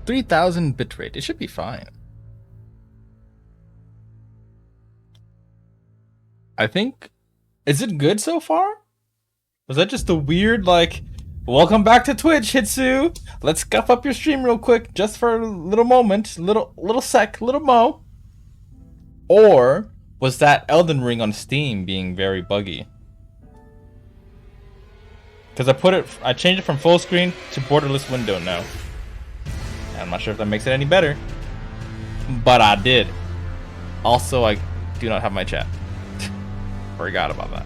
3000 bitrate. It should be fine. I think. Is it good so far? Was that just a weird, like, welcome back to Twitch, Hitsu? Let's scuff up your stream real quick, just for a little moment, little sec, little mo? Or was that Elden Ring on Steam being very buggy? Because I changed it from full screen to borderless window now. I'm not sure if that makes it any better, but I did. Also, I do not have my chat. Forgot about that.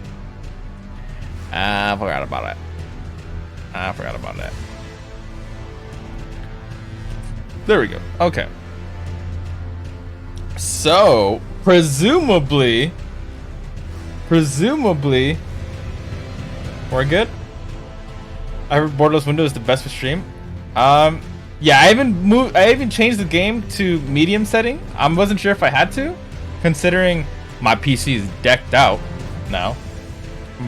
I forgot about that. There we go. Okay. So, presumably, we're good. I heard borderless window is the best for stream. Yeah, I even changed the game to medium setting. I wasn't sure if I had to, considering my PC is decked out now,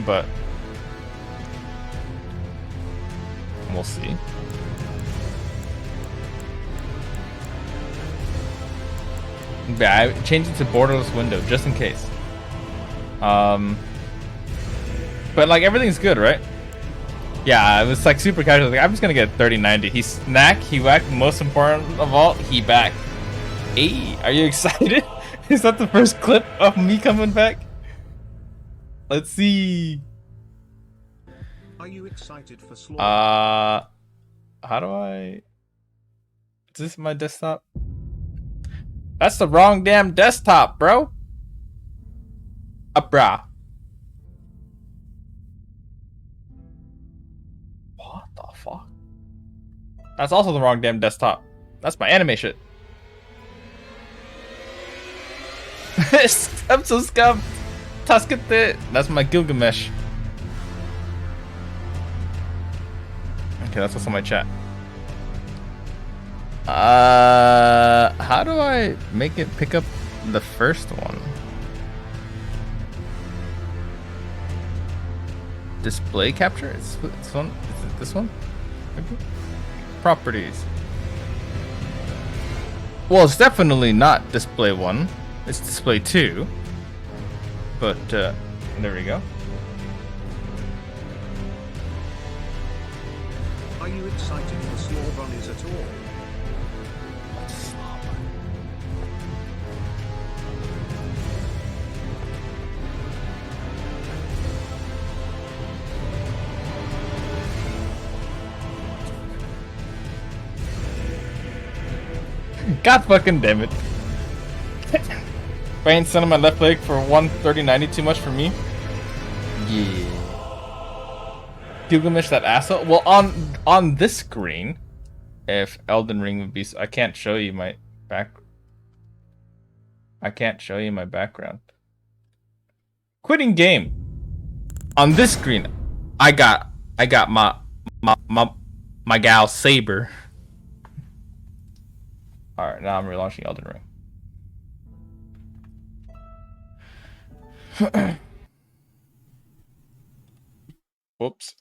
but we'll see. Yeah, I changed it to borderless window just in case. But like everything's good, right? Yeah, it was like super casual. Like, I'm just gonna get 3090. He snack, he whack. Most important of all, he back. Hey, are you excited? Is that the first clip of me coming back? Let's see. Are you excited for slaughter? How do I? Is this my desktop? That's the wrong damn desktop, bro. Brah. What the fuck? That's also the wrong damn desktop. That's my anime shit. I'm so scuffed. Tuskate. That's my Gilgamesh. Okay, that's also my chat. How do I make it pick up the first one? Display capture? Is this one? Is it this one? Maybe? Properties. Well, it's definitely not display 1. It's display 2. But, there we go. Are you excited for Slaw Bunnies at all? God fucking damn it. Brain sun on my left leg for 130.90 too much for me? Yeah. Gilgamesh, that asshole? Well, on this screen, if Elden Ring would be... I can't show you my background. Quitting game. On this screen, I got my gal Saber. Alright, now I'm relaunching Elden Ring. Whoops.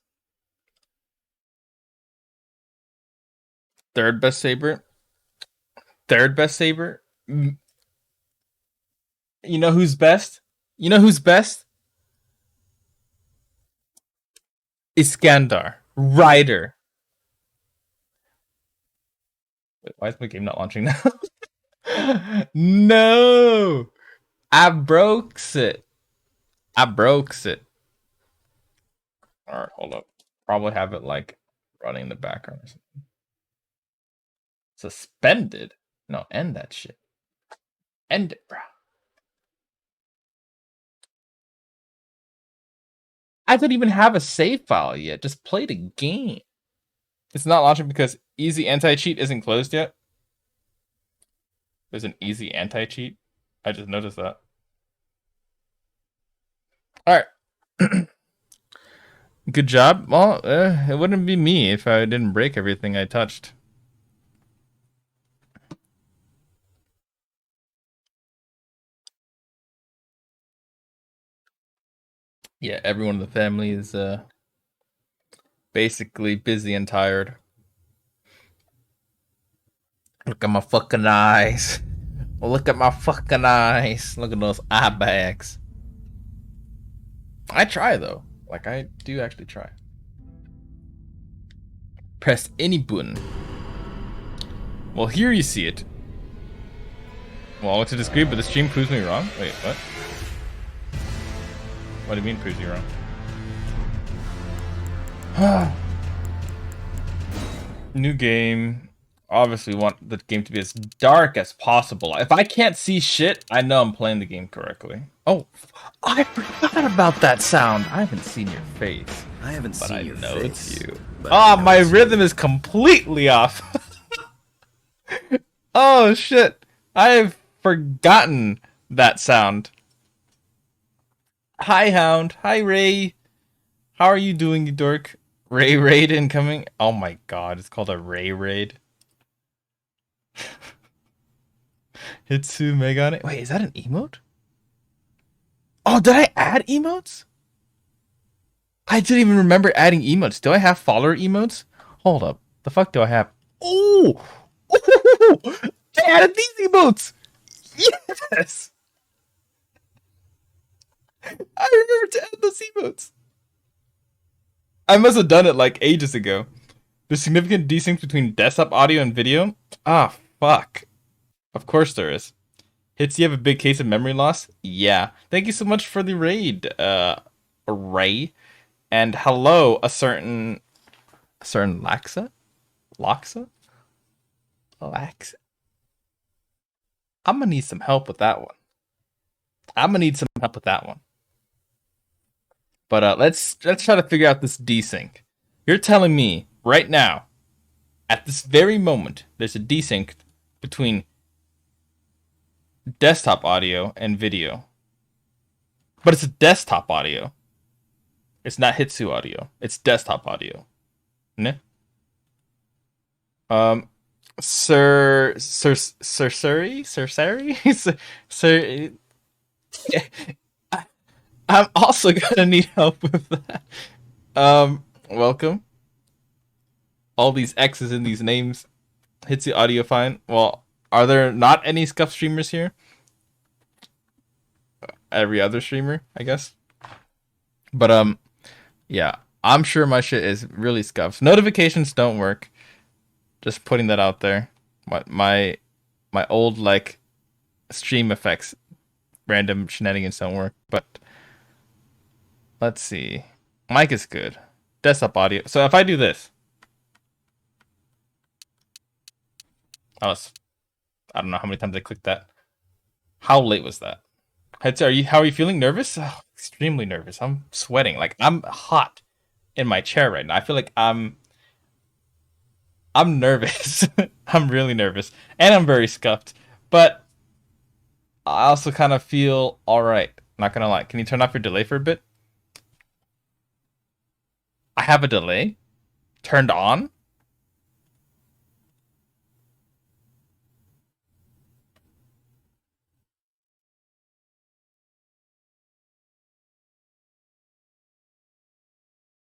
Third best Saber. You know who's best? Iskandar. Ryder. Wait, why is my game not launching now? No! I broke it. Alright, hold up. Probably have it like running in the background or something. Suspended? No, end that shit. End it, bro. I don't even have a save file yet. Just play the game. It's not launching because easy anti-cheat isn't closed yet. There's an easy anti-cheat. I just noticed that. Alright. Good job. Well, it wouldn't be me if I didn't break everything I touched. Yeah, everyone in the family is basically busy and tired. Look at my fucking eyes. Look at my fucking eyes. Look at those eye bags. I try though. Like I do actually try. Press any button. Well, here you see it. Well, to disagree, but the stream proves me wrong. Wait, what? What do you mean proves you wrong? New game. Obviously want the game to be as dark as possible. If I can't see shit, I know I'm playing the game correctly. Oh, I forgot about that sound. I haven't seen your face. I haven't seen your face. But It's you. Oh, my rhythm is completely off. Oh, shit. I've forgotten that sound. Hi, Hound. Hi, Ray. How are you doing, you dork? Ray raid incoming. Oh my god, it's called a Ray raid. Hitsuga. Wait, is that an emote? Oh, did I add emotes? I didn't even remember adding emotes. Do I have follower emotes? Hold up. The fuck do I have? Oh! I added these emotes! Yes! I remember to add those emotes. I must have done it like ages ago. There's significant desync between desktop audio and video. Ah, fuck. Of course there is. Hits, you have a big case of memory loss? Yeah. Thank you so much for the raid, Ray. And hello, a certain Laxa? Laxa? Laxa? I'm gonna need some help with that one. But let's try to figure out this desync. You're telling me right now, at this very moment, there's a desync between desktop audio and video. But it's a desktop audio. It's not Hitsu audio. It's desktop audio. Ne? Sir, I'm also gonna need help with that. Welcome. All these X's in these names. Hits the audio fine. Well, are there not any scuff streamers here? Every other streamer, I guess. But yeah, I'm sure my shit is really scuffed. Notifications don't work. Just putting that out there. My old like stream effects, random shenanigans don't work. But let's see. Mic is good. Desktop audio. So if I do this, I don't know how many times I clicked that. How late was that? How are you feeling? Nervous? Oh, extremely nervous. I'm sweating. Like I'm hot in my chair right now. I feel like I'm nervous. I'm really nervous. And I'm very scuffed. But I also kind of feel alright. Not gonna lie. Can you turn off your delay for a bit? I have a delay turned on.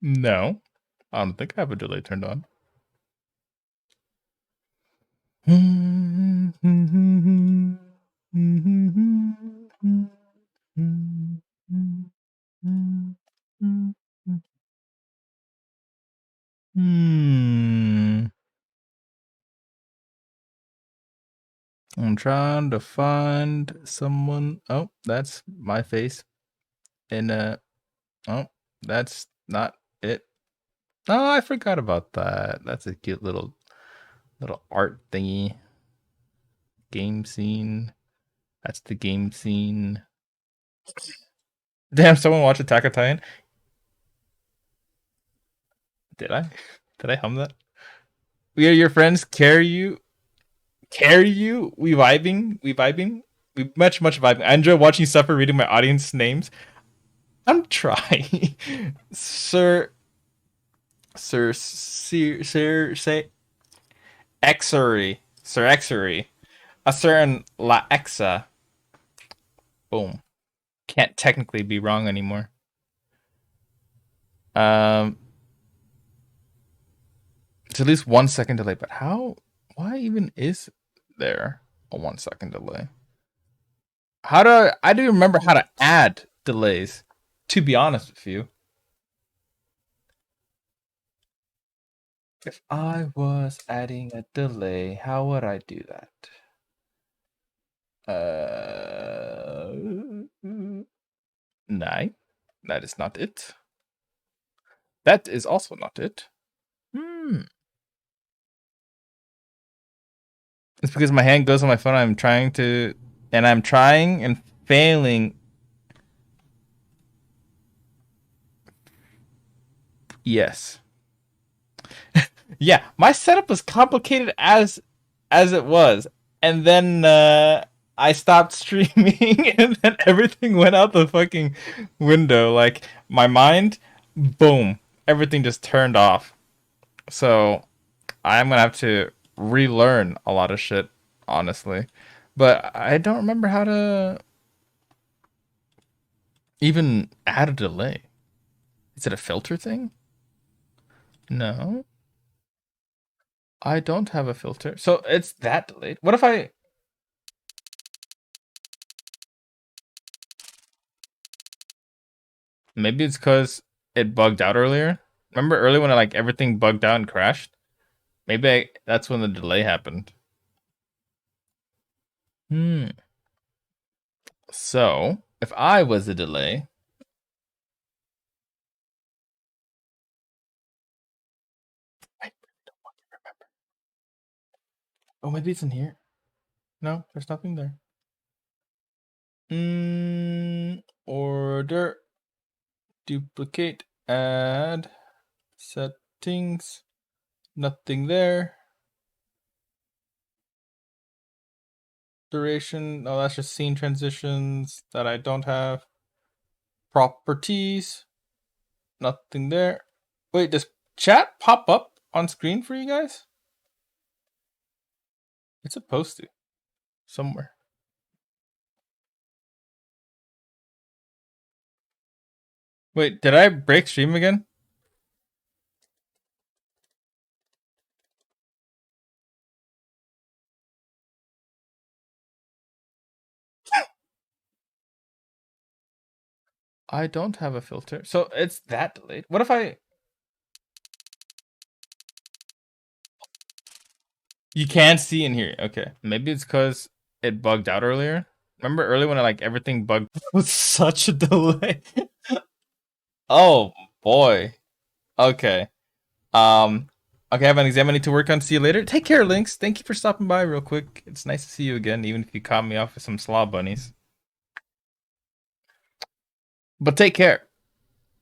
No, I don't think I have a delay turned on. I'm trying to find someone. Oh, that's my face. And oh, that's not it. Oh, I forgot about that. That's a cute little art thingy. Game scene. That's the game scene. Damn, someone watch Attack on Titan? Did I? Did I hum that? We are your friends. Carry you. We vibing. We much vibing. I enjoy watching you suffer reading my audience names. I'm trying. Sir say Exery. Sir Exery. A certain La Exa. Boom. Can't technically be wrong anymore. It's at least 1 second delay, but how? Why even is there. A 1 second delay. I do remember how to add delays, to be honest with you. If I was adding a delay, how would I do that? No, that is not it. That is also not it. It's because my hand goes on my phone. I'm trying and failing. Yes. Yeah, my setup was complicated as it was, and then I stopped streaming, and then everything went out the fucking window. Like my mind, boom, everything just turned off. So I'm gonna have to relearn a lot of shit, honestly. But I don't remember how to even add a delay. Is it a filter thing? No, I don't have a filter. So it's that delayed. What if I? Maybe it's because it bugged out earlier. Remember earlier when everything bugged out and crashed? That's when the delay happened. Hmm. So if I was a delay, I don't fucking remember. Oh, maybe it's in here. No, there's nothing there. Order, duplicate, add, settings. Nothing there. Duration. Oh, that's just scene transitions that I don't have. Properties. Nothing there. Wait, does chat pop up on screen for you guys? It's supposed to. Somewhere. Wait, did I break stream again? I don't have a filter. So it's that delayed. What if I... You can't see in here. Okay. Maybe it's because it bugged out earlier. Remember earlier when everything bugged? It was such a delay. Oh boy. Okay. Okay, I have an exam I need to work on. See you later. Take care, Lynx. Thank you for stopping by real quick. It's nice to see you again, even if you caught me off with some slaw bunnies. But take care.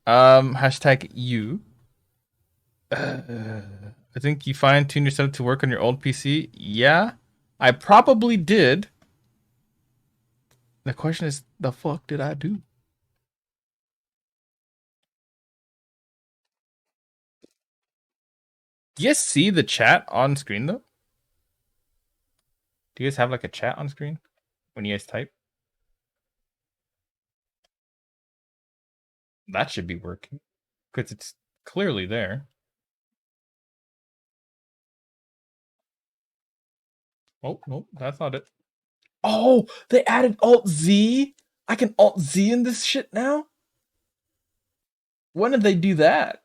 Hashtag you. I think you fine-tuned yourself to work on your old PC. Yeah, I probably did. The question is, the fuck did I do? Do you guys see the chat on screen though? Do you guys have a chat on screen when you guys type? That should be working because it's clearly there. Oh, no, that's not it. Oh, they added Alt Z. I can Alt Z in this shit now. When did they do that?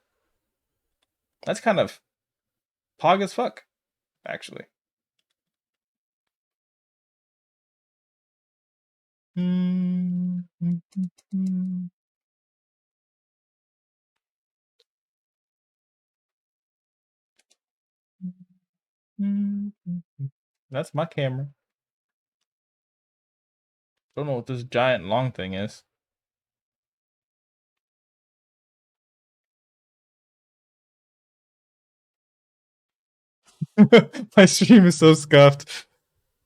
That's kind of pog as fuck, actually. That's my camera. Don't know what this giant long thing is. My stream is so scuffed.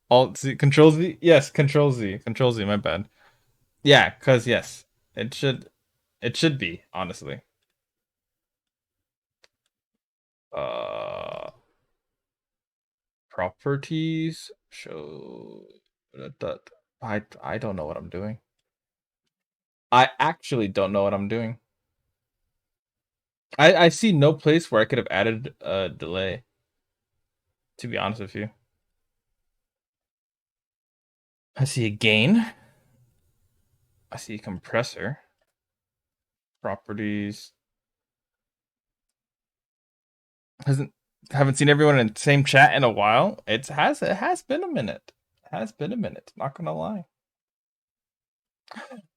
Alt Z, Control Z. Yes, Control Z. Control Z. My bad. Yeah, cause yes, it should. It should be honestly. Uh, properties show. I don't know what I'm doing. I actually don't know what I'm doing. I see no place where I could have added a delay. To be honest with you. I see a gain. I see a compressor. Properties. Hasn't haven't seen everyone in the same chat in a while. It has been a minute. It has been a minute. Not gonna lie.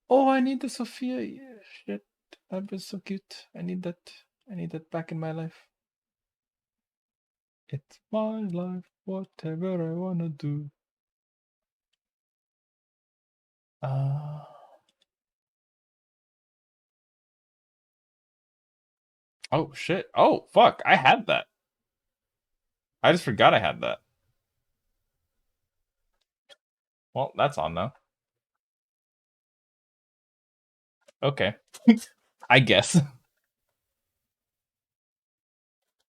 Oh, I need the Sophia. Yeah, shit, that was so cute. I need that. I need that back in my life. It's my life, whatever I wanna do. Uh, oh shit. Oh fuck, I had that. I just forgot I had that. Well, that's on now. Okay. I guess.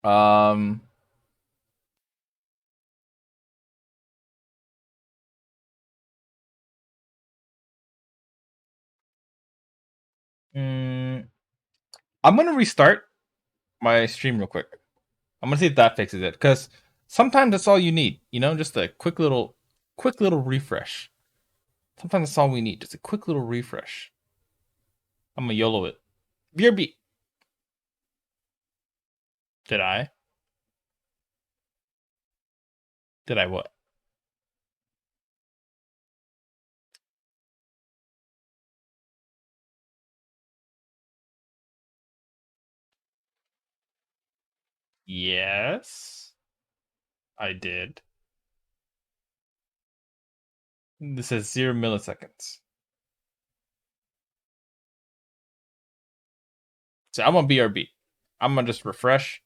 Um mm, I'm gonna restart my stream real quick. I'm gonna see if that fixes it. Cause sometimes that's all you need, just a quick little refresh. Sometimes that's all we need, just a quick little refresh. I'm gonna YOLO it. BRB. Did I? Did I what? Yes, I did. This says 0 milliseconds. So I'm on BRB. I'm gonna just refresh.